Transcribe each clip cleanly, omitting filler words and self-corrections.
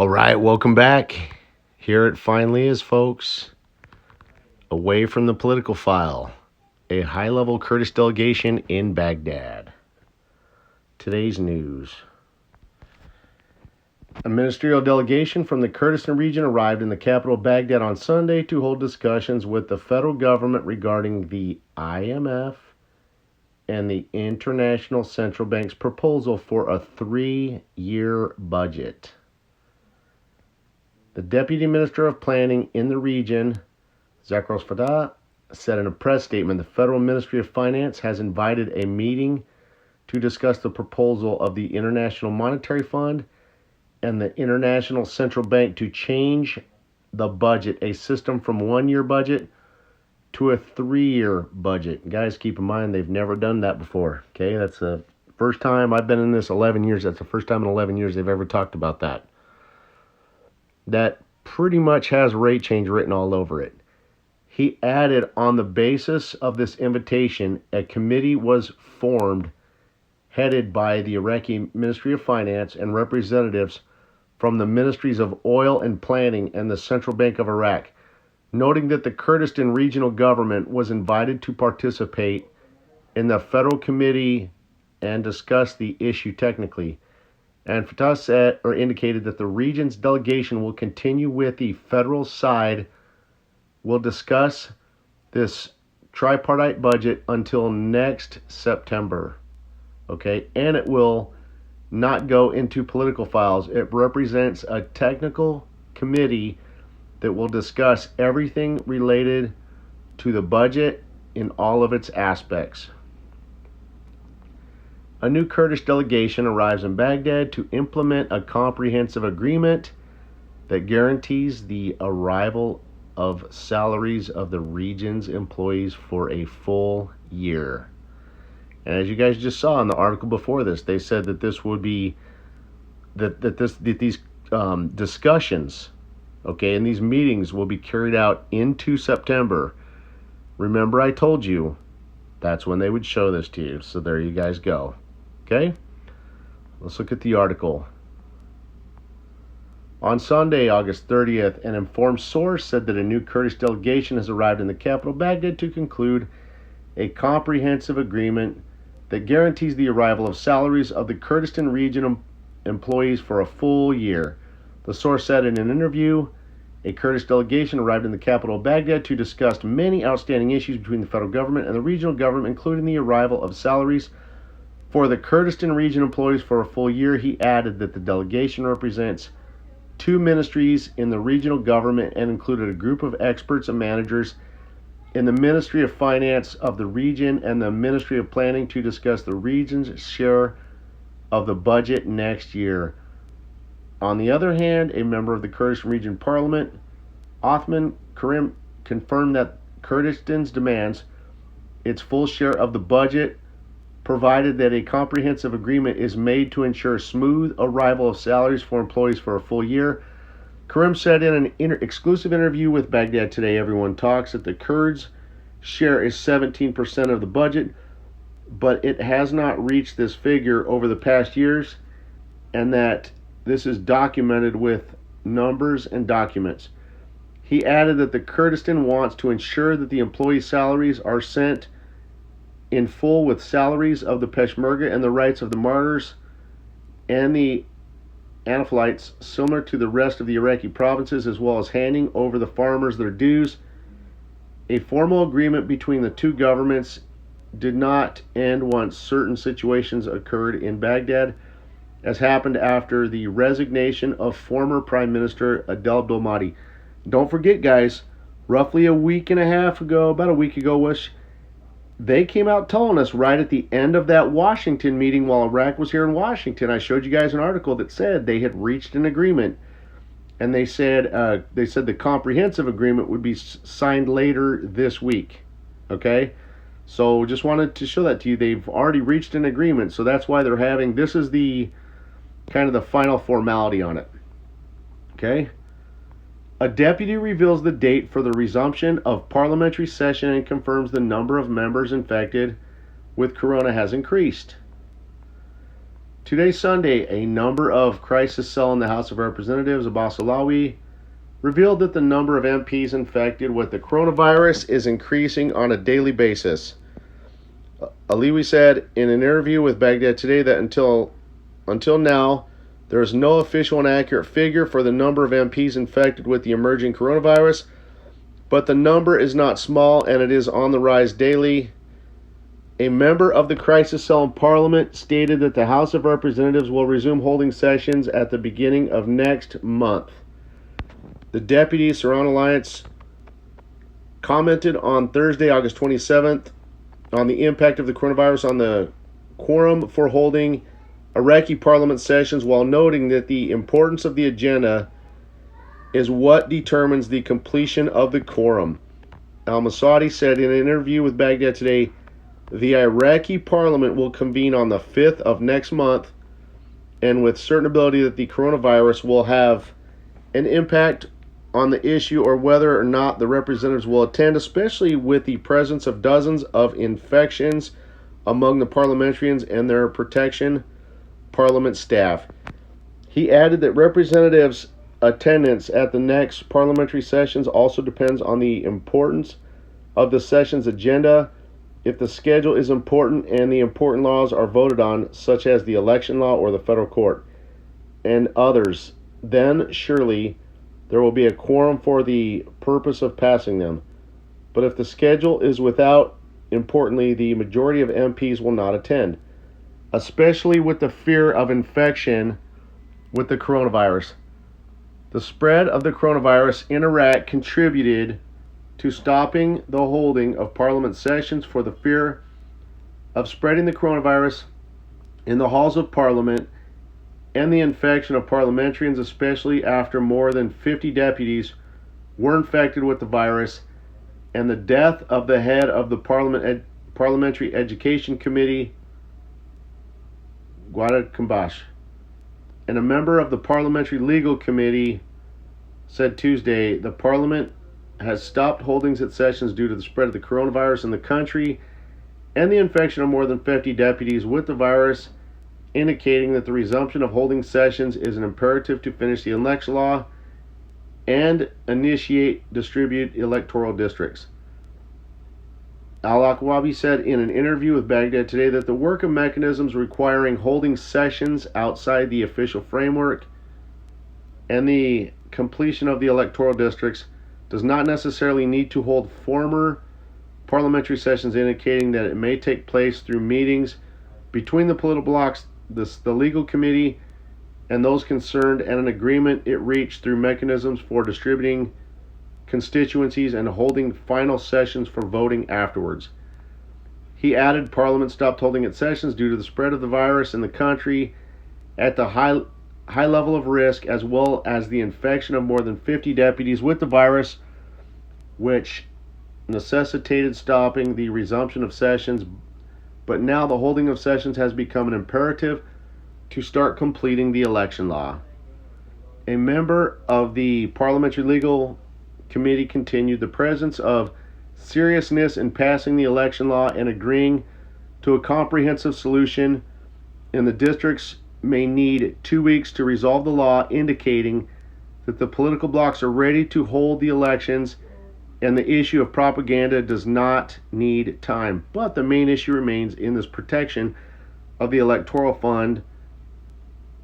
All right, welcome back. Here it finally is, folks. Away from the political file, a high level Kurdish delegation in Baghdad. Today's news. A ministerial delegation from the Kurdistan region arrived in the capital Baghdad on Sunday to hold discussions with the federal government regarding the IMF and the International Central Bank's proposal for a 3-year budget. The Deputy Minister of Planning in the region, Zakros Fadah, said in a press statement the Federal Ministry of Finance has invited a meeting to discuss the proposal of the International Monetary Fund and the International Central Bank to change the budget, a system from 1-year budget to a 3-year budget. Guys, keep in mind they've never done that before. Okay, that's the first time. I've been in this 11 years. That's the first time in 11 years they've ever talked about that. That pretty much has rate change written all over it. He added, on the basis of this invitation, a committee was formed headed by the Iraqi Ministry of Finance and representatives from the Ministries of Oil and Planning and the Central Bank of Iraq, noting that the Kurdistan regional government was invited to participate in the federal committee and discuss the issue technically. And Fatah said or indicated that the region's delegation will continue with the federal side, will discuss this tripartite budget until next September. Okay, and it will not go into political files. It represents a technical committee that will discuss everything related to the budget in all of its aspects. A new Kurdish delegation arrives in Baghdad to implement a comprehensive agreement that guarantees the arrival of salaries of the region's employees for a full year. And as you guys just saw in the article before this, they said that this would be these discussions, okay, and these meetings will be carried out into September. Remember, I told you that's when they would show this to you. So there you guys go. Okay, let's look at the article. On Sunday, August 30th, an informed source said that a new Kurdish delegation has arrived in the capital, Baghdad, to conclude a comprehensive agreement that guarantees the arrival of salaries of the Kurdistan region employees for a full year. The source said in an interview, a Kurdish delegation arrived in the capital, Baghdad, to discuss many outstanding issues between the federal government and the regional government, including the arrival of salaries for the Kurdistan region employees for a full year. He added that the delegation represents 2 ministries in the regional government and included a group of experts and managers in the Ministry of Finance of the region and the Ministry of Planning to discuss the region's share of the budget next year. On the other hand, a member of the Kurdistan Region Parliament, Othman Karim, confirmed that Kurdistan's demands its full share of the budget, provided that a comprehensive agreement is made to ensure smooth arrival of salaries for employees for a full year. Karim said in an exclusive interview with Baghdad Today, Everyone Talks, that the Kurds' share is 17% of the budget, but it has not reached this figure over the past years, and that this is documented with numbers and documents. He added that the Kurdistan wants to ensure that the employee salaries are sent in full with salaries of the Peshmerga and the rights of the martyrs and the Anaphilites, similar to the rest of the Iraqi provinces, as well as handing over the farmers their dues. A formal agreement between the two governments did not end once certain situations occurred in Baghdad, as happened after the resignation of former Prime Minister Adel Abdul Mahdi. Don't forget, guys, roughly a week and a half ago, about a week ago, they came out telling us right at the end of that Washington meeting while Iraq was here in Washington. I showed you guys an article that said they had reached an agreement, and they said the comprehensive agreement would be signed later this week. Okay, so just wanted to show that to you. They've already reached an agreement, so that's why they're having this is the kind of the final formality on it. Okay. A deputy reveals the date for the resumption of parliamentary session and confirms the number of members infected with corona has increased. Today, Sunday, a number of crisis cell in the House of Representatives, Abbas Alawi, revealed that the number of MPs infected with the coronavirus is increasing on a daily basis. Alawi said in an interview with Baghdad Today that until now, there is no official and accurate figure for the number of MPs infected with the emerging coronavirus, but the number is not small and it is on the rise daily. A member of the crisis cell in Parliament stated that the House of Representatives will resume holding sessions at the beginning of next month. The deputy Saran Alliance commented on Thursday, August 27th, on the impact of the coronavirus on the quorum for holding Iraqi parliament sessions, while noting that the importance of the agenda is what determines the completion of the quorum. Al-Masadi said in an interview with Baghdad Today, the Iraqi parliament will convene on the 5th of next month, and with certain ability that the coronavirus will have an impact on the issue or whether or not the representatives will attend, especially with the presence of dozens of infections among the parliamentarians and their protection parliament staff. He added that representatives' attendance at the next parliamentary sessions also depends on the importance of the session's agenda. If the schedule is important and the important laws are voted on, such as the election law or the federal court, and others, then surely there will be a quorum for the purpose of passing them. But if the schedule is without, importantly, the majority of MPs will not attend, especially with the fear of infection with the coronavirus. The spread of the coronavirus in Iraq contributed to stopping the holding of parliament sessions for the fear of spreading the coronavirus in the halls of parliament and the infection of parliamentarians, especially after more than 50 deputies were infected with the virus, and the death of the head of the Parliamentary Education Committee, Guada Kambash, and a member of the Parliamentary Legal Committee said Tuesday the Parliament has stopped holding its sessions due to the spread of the coronavirus in the country and the infection of more than 50 deputies with the virus, indicating that the resumption of holding sessions is an imperative to finish the election law and distribute electoral districts. Al-Akwabi said in an interview with Baghdad Today that the work of mechanisms requiring holding sessions outside the official framework and the completion of the electoral districts does not necessarily need to hold former parliamentary sessions, indicating that it may take place through meetings between the political blocs, the legal committee, and those concerned, and an agreement it reached through mechanisms for distributing constituencies and holding final sessions for voting afterwards. He added Parliament stopped holding its sessions due to the spread of the virus in the country at the high level of risk, as well as the infection of more than 50 deputies with the virus, which necessitated stopping the resumption of sessions. But now the holding of sessions has become an imperative to start completing the election law. A member of the Parliamentary Legal Committee continued the presence of seriousness in passing the election law and agreeing to a comprehensive solution in the districts may need 2 weeks to resolve the law, indicating that the political blocs are ready to hold the elections and the issue of propaganda does not need time. But the main issue remains in this protection of the electoral fund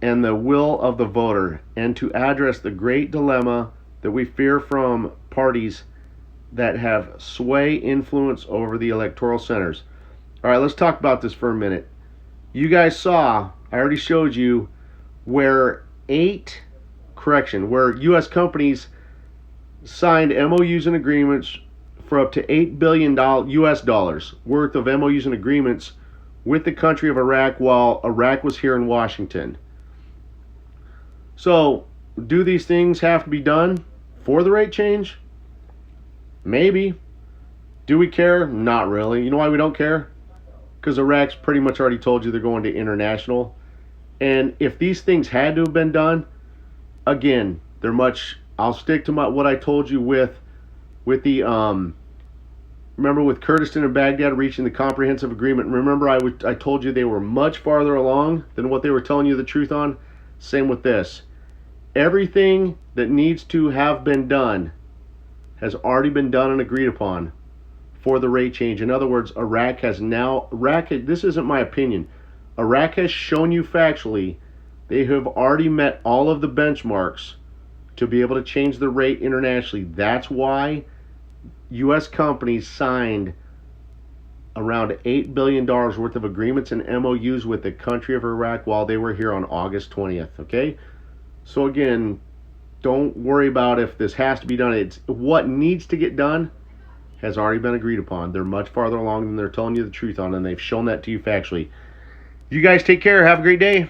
and the will of the voter, and to address the great dilemma that we fear from parties that have sway influence over the electoral centers. All right, let's talk about this for a minute. You guys saw, I already showed you where U.S. companies signed MOUs and agreements for up to $8 billion US dollars worth of MOUs and agreements with the country of Iraq while Iraq was here in Washington. So, do these things have to be done for the rate change? Maybe. Do we care? Not really. You know why we don't care? Because Iraq's pretty much already told you they're going to international. And if these things had to have been done, again, they're much... I'll stick to what I told you with the Remember with Kurdistan and Baghdad reaching the comprehensive agreement, remember I told you they were much farther along than what they were telling you the truth on? Same with this. Everything that needs to have been done has already been done and agreed upon for the rate change. In other words, this isn't my opinion, Iraq has shown you factually they have already met all of the benchmarks to be able to change the rate internationally. That's why U.S. companies signed around $8 billion worth of agreements and MOUs with the country of Iraq while they were here on August 20th, okay? So again, don't worry about if this has to be done. It's what needs to get done has already been agreed upon. They're much farther along than they're telling you the truth on, and they've shown that to you factually. You guys take care. Have a great day.